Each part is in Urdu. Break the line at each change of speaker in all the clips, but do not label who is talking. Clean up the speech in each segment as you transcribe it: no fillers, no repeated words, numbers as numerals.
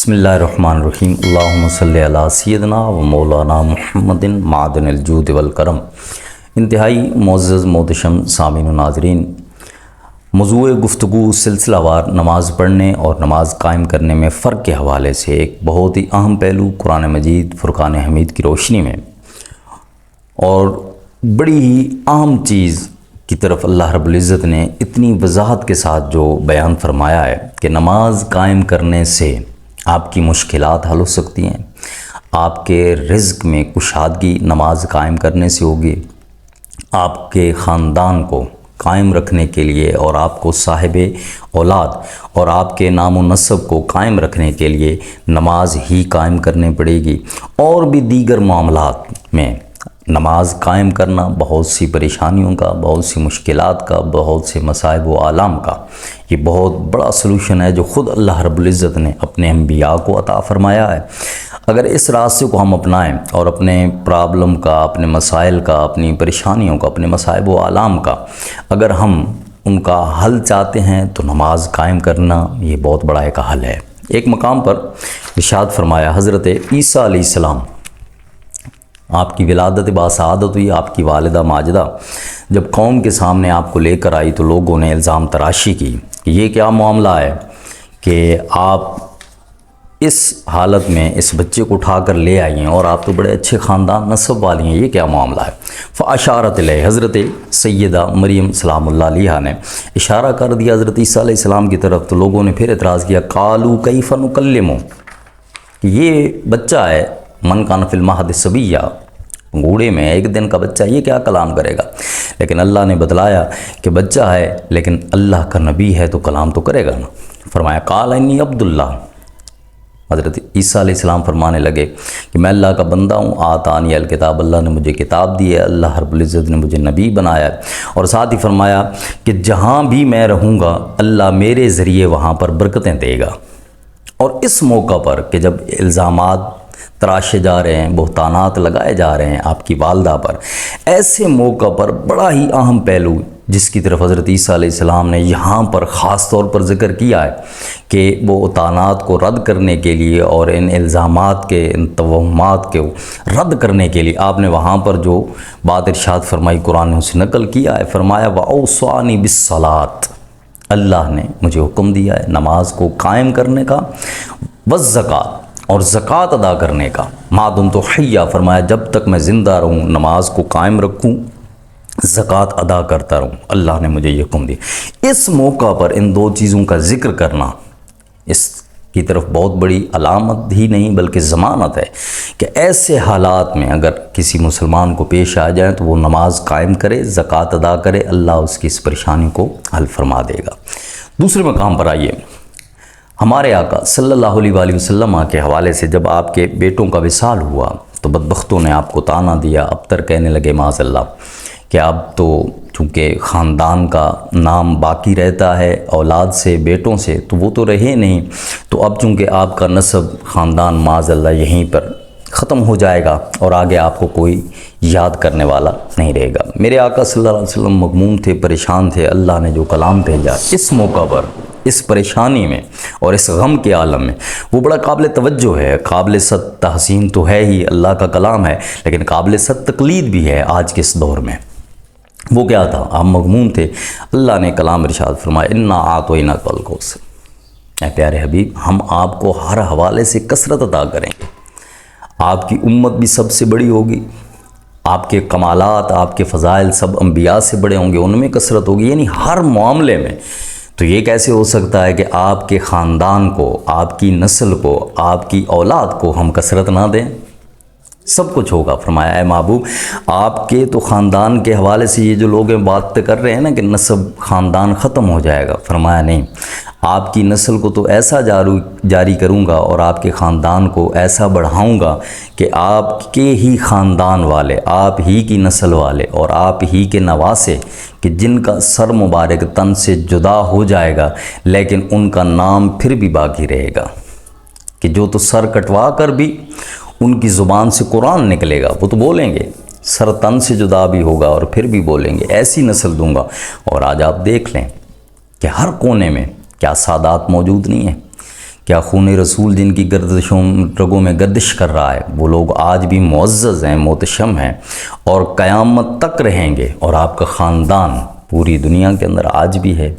بسم اللہ الرحمن الرحیم اللہم صلی علی سیدنا و مولانا محمد معدن الجود والکرم۔ انتہائی معزز محتشم سامعین و ناظرین، موضوع گفتگو سلسلہ وار نماز پڑھنے اور نماز قائم کرنے میں فرق کے حوالے سے ایک بہت ہی اہم پہلو قرآن مجید فرقان حمید کی روشنی میں اور بڑی ہی اہم چیز کی طرف اللہ رب العزت نے اتنی وضاحت کے ساتھ جو بیان فرمایا ہے کہ نماز قائم کرنے سے آپ کی مشکلات حل ہو سکتی ہیں، آپ کے رزق میں کشادگی نماز قائم کرنے سے ہوگی، آپ کے خاندان کو قائم رکھنے کے لیے اور آپ کو صاحب اولاد اور آپ کے نام و نسب کو قائم رکھنے کے لیے نماز ہی قائم کرنے پڑے گی، اور بھی دیگر معاملات میں نماز قائم کرنا بہت سی پریشانیوں کا، بہت سی مشکلات کا، بہت سے مصائب و آلام کا یہ بہت بڑا سلوشن ہے جو خود اللہ رب العزت نے اپنے انبیاء کو عطا فرمایا ہے۔ اگر اس راستے کو ہم اپنائیں اور اپنے پرابلم کا، اپنے مسائل کا، اپنی پریشانیوں کا، اپنے مصائب و آلام کا اگر ہم ان کا حل چاہتے ہیں تو نماز قائم کرنا یہ بہت بڑا ایک حل ہے۔ ایک مقام پر ارشاد فرمایا، حضرت عیسیٰ علیہ السلام، آپ کی ولادت باسعادت ہوئی، آپ کی والدہ ماجدہ جب قوم کے سامنے آپ کو لے کر آئی تو لوگوں نے الزام تراشی کی کہ یہ کیا معاملہ ہے کہ آپ اس حالت میں اس بچے کو اٹھا کر لے آئی ہیں اور آپ تو بڑے اچھے خاندان نسب والی ہیں، یہ کیا معاملہ ہے؟ فاشارت الیہ، حضرت سیدہ مریم سلام اللہ علیہا نے اشارہ کر دیا حضرت عیسیٰ علیہ السلام کی طرف، تو لوگوں نے پھر اعتراض کیا، قالوا کیف نکلم، کہ یہ بچہ ہے من کان فی المہد صبیہ، گوڑے میں ایک دن کا بچہ، یہ کیا کلام کرے گا؟ لیکن اللہ نے بتلایا کہ بچہ ہے لیکن اللہ کا نبی ہے تو کلام تو کرے گا نا۔ فرمایا قال انی عبد اللہ، حضرت عیسیٰ علیہ السلام فرمانے لگے کہ میں اللہ کا بندہ ہوں، آتانی الکتاب، اللہ نے مجھے کتاب دی ہے، اللہ رب العزت نے مجھے نبی بنایا ہے، اور ساتھ ہی فرمایا کہ جہاں بھی میں رہوں گا اللہ میرے ذریعے وہاں پر برکتیں دے گا۔ اور اس موقع پر کہ جب الزامات تراشے جا رہے ہیں، بہتانات لگائے جا رہے ہیں آپ کی والدہ پر، ایسے موقع پر بڑا ہی اہم پہلو جس کی طرف حضرت عیسیٰ علیہ السلام نے یہاں پر خاص طور پر ذکر کیا ہے کہ وہ بہتانات کو رد کرنے کے لیے اور ان الزامات کے، ان توہمات کو رد کرنے کے لیے آپ نے وہاں پر جو بات ارشاد فرمائی قرآن نے اسے نقل کیا ہے، فرمایا وَأَوْصَانِي بِالصَّلَاةِ، اللہ نے مجھے حکم دیا ہے نماز کو قائم کرنے کا، وَالزَّكَاةِ، اور زکوٰۃ ادا کرنے کا، ما دمت حیہ، فرمایا جب تک میں زندہ رہوں نماز کو قائم رکھوں، زکوٰۃ ادا کرتا رہوں، اللہ نے مجھے یہ حکم دیا۔ اس موقع پر ان دو چیزوں کا ذکر کرنا اس کی طرف بہت بڑی علامت ہی نہیں بلکہ ضمانت ہے کہ ایسے حالات میں اگر کسی مسلمان کو پیش آ جائیں تو وہ نماز قائم کرے، زکوٰۃ ادا کرے، اللہ اس کی اس پریشانی کو حل فرما دے گا۔ دوسرے مقام پر آئیے، ہمارے آقا صلی اللہ علیہ وآلہ وسلم کے حوالے سے جب آپ کے بیٹوں کا وصال ہوا تو بدبختوں نے آپ کو طعنہ دیا، ابتر کہنے لگے معاذ اللہ کہ اب تو چونکہ خاندان کا نام باقی رہتا ہے اولاد سے، بیٹوں سے، تو وہ تو رہے نہیں، تو اب چونکہ آپ کا نسب خاندان معاذ اللہ یہیں پر ختم ہو جائے گا اور آگے آپ کو کوئی یاد کرنے والا نہیں رہے گا۔ میرے آقا صلی اللہ علیہ وسلم مغموم تھے، پریشان تھے، اللہ نے جو کلام بھیجا اس موقع پر، اس پریشانی میں اور اس غم کے عالم میں، وہ بڑا قابل توجہ ہے، قابل صد تحسین تو ہے ہی، اللہ کا کلام ہے، لیکن قابل صد تقلید بھی ہے آج کے اس دور میں۔ وہ کیا تھا؟ آپ مغموم تھے، اللہ نے کلام ارشاد فرمایا انا اعطیناک الکوثر، اے پیارے حبیب ہم آپ کو ہر حوالے سے کثرت عطا کریں گے، آپ کی امت بھی سب سے بڑی ہوگی، آپ کے کمالات، آپ کے فضائل سب انبیاء سے بڑے ہوں گے، ان میں کثرت ہوگی، یعنی ہر معاملے میں۔ تو یہ کیسے ہو سکتا ہے کہ آپ کے خاندان کو، آپ کی نسل کو، آپ کی اولاد کو ہم کثرت نہ دیں؟ سب کچھ ہوگا۔ فرمایا اے محبوب آپ کے تو خاندان کے حوالے سے یہ جو لوگ بات کر رہے ہیں نا کہ نسب خاندان ختم ہو جائے گا، فرمایا نہیں، آپ کی نسل کو تو ایسا جاری کروں گا اور آپ کے خاندان کو ایسا بڑھاؤں گا کہ آپ کے ہی خاندان والے، آپ ہی کی نسل والے اور آپ ہی کے نواسے کہ جن کا سر مبارک تن سے جدا ہو جائے گا لیکن ان کا نام پھر بھی باقی رہے گا، کہ جو تو سر کٹوا کر بھی ان کی زبان سے قرآن نکلے گا، وہ تو بولیں گے، سر تن سے جدا بھی ہوگا اور پھر بھی بولیں گے، ایسی نسل دوں گا۔ اور آج آپ دیکھ لیں کہ ہر کونے میں کیا سادات موجود نہیں ہیں، کیا خون رسول جن کی گردشوں رگوں میں گردش کر رہا ہے وہ لوگ آج بھی معزز ہیں، محتشم ہیں اور قیامت تک رہیں گے، اور آپ کا خاندان پوری دنیا کے اندر آج بھی ہے۔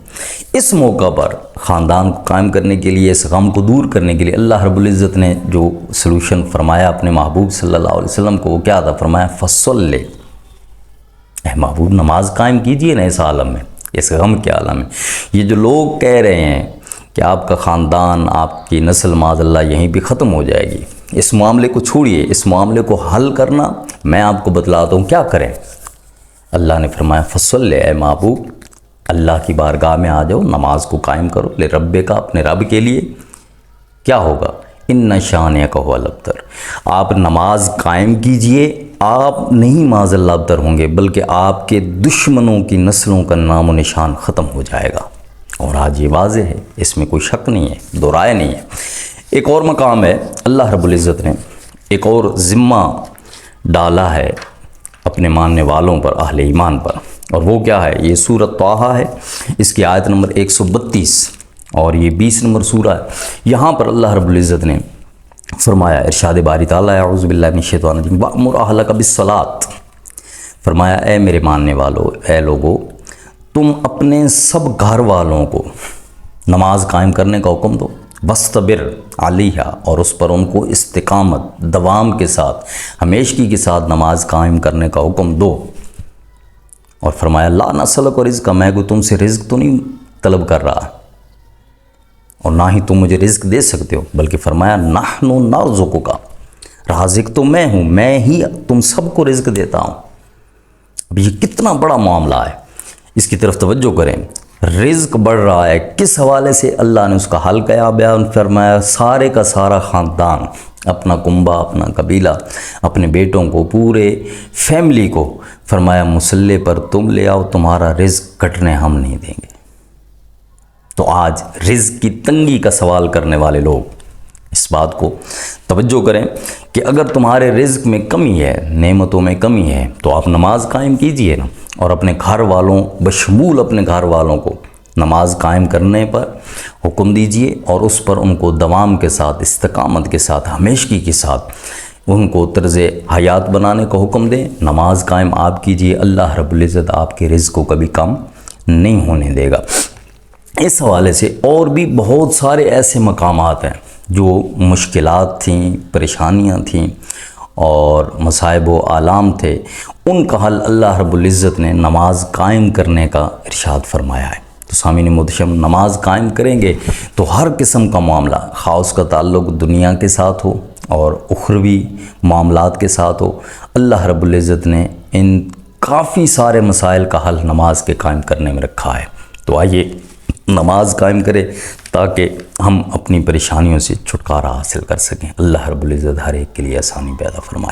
اس موقع پر خاندان کو قائم کرنے کے لیے، اس غم کو دور کرنے کے لیے اللہ رب العزت نے جو سلوشن فرمایا اپنے محبوب صلی اللہ علیہ وسلم کو، وہ کیا تھا؟ فرمایا فصلی، اے محبوب نماز قائم کیجئے نا اس عالم میں، اس غم کے عالم میں۔ یہ جو لوگ کہہ رہے ہیں کہ آپ کا خاندان، آپ کی نسل معاذ اللہ یہیں بھی ختم ہو جائے گی، اس معاملے کو چھوڑیے، اس معاملے کو حل کرنا میں آپ کو بتلاتا ہوں کیا کریں۔ اللہ نے فرمایا فصلی، اے محبوب اللہ کی بارگاہ میں آ جاؤ، نماز کو قائم کرو، لے رب کا، اپنے رب کے لیے۔ کیا ہوگا؟ ان شانئک هو الابتر، آپ نماز قائم کیجئے، آپ نہیں معاذ اللہ ابتر ہوں گے، بلکہ آپ کے دشمنوں کی نسلوں کا نام و نشان ختم ہو جائے گا۔ اور آج یہ واضح ہے، اس میں کوئی شک نہیں ہے، دو رائے نہیں ہے۔ ایک اور مقام ہے، اللہ رب العزت نے ایک اور ذمہ ڈالا ہے اپنے ماننے والوں پر، اہل ایمان پر، اور وہ کیا ہے؟ یہ سورۃ طٰہٰ ہے، اس کی آیت نمبر 132 اور یہ 20 نمبر سورہ ہے۔ یہاں پر اللہ رب العزت نے فرمایا، ارشاد باری تعالیٰ، اعوذ باللہ من الشیطان الرجیم، وَأْمُرْ أَهْلَكَ بِالصَّلَاةِ، فرمایا اے میرے ماننے والو، اے لوگو، تم اپنے سب گھر والوں کو نماز قائم کرنے کا حکم دو، وَاسْتَبِرْ عَلَيْهَا، اور اس پر ان کو استقامت، دوام کے ساتھ، ہمیشگی کے ساتھ نماز قائم کرنے کا حکم دو۔ اور فرمایا لا نسألک رزقا، میں کو تم سے رزق تو نہیں طلب کر رہا اور نہ ہی تم مجھے رزق دے سکتے ہو، بلکہ فرمایا نحن نرزقک، رازق تو میں ہوں، میں ہی تم سب کو رزق دیتا ہوں۔ اب یہ کتنا بڑا معاملہ ہے، اس کی طرف توجہ کریں۔ رزق بڑھ رہا ہے، کس حوالے سے؟ اللہ نے اس کا حل کیا بیان فرمایا، سارے کا سارا خاندان، اپنا کنبہ، اپنا قبیلہ، اپنے بیٹوں کو، پورے فیملی کو فرمایا مسلح پر تم لے آؤ، تمہارا رزق کٹنے ہم نہیں دیں گے۔ تو آج رزق کی تنگی کا سوال کرنے والے لوگ اس بات کو توجہ کریں کہ اگر تمہارے رزق میں کمی ہے، نعمتوں میں کمی ہے، تو آپ نماز قائم کیجئے نا، اور اپنے گھر والوں بشمول اپنے گھر والوں کو نماز قائم کرنے پر حکم دیجئے، اور اس پر ان کو دوام کے ساتھ، استقامت کے ساتھ، ہمیشگی کے ساتھ ان کو طرز حیات بنانے کا حکم دیں۔ نماز قائم آپ کیجئے، اللہ رب العزت آپ کے رزق کو کبھی کم نہیں ہونے دے گا۔ اس حوالے سے اور بھی بہت سارے ایسے مقامات ہیں جو مشکلات تھیں، پریشانیاں تھیں اور مصائب و آلام تھے، ان کا حل اللہ رب العزت نے نماز قائم کرنے کا ارشاد فرمایا ہے۔ تو سامعین محترم، نماز قائم کریں گے تو ہر قسم کا معاملہ، خاص کا تعلق دنیا کے ساتھ ہو اور اخروی معاملات کے ساتھ ہو، اللہ رب العزت نے ان کافی سارے مسائل کا حل نماز کے قائم کرنے میں رکھا ہے۔ تو آئیے نماز قائم کرے تاکہ ہم اپنی پریشانیوں سے چھٹکارا حاصل کر سکیں۔ اللہ رب العزت ہر ایک کے لیے آسانی پیدا فرمائے۔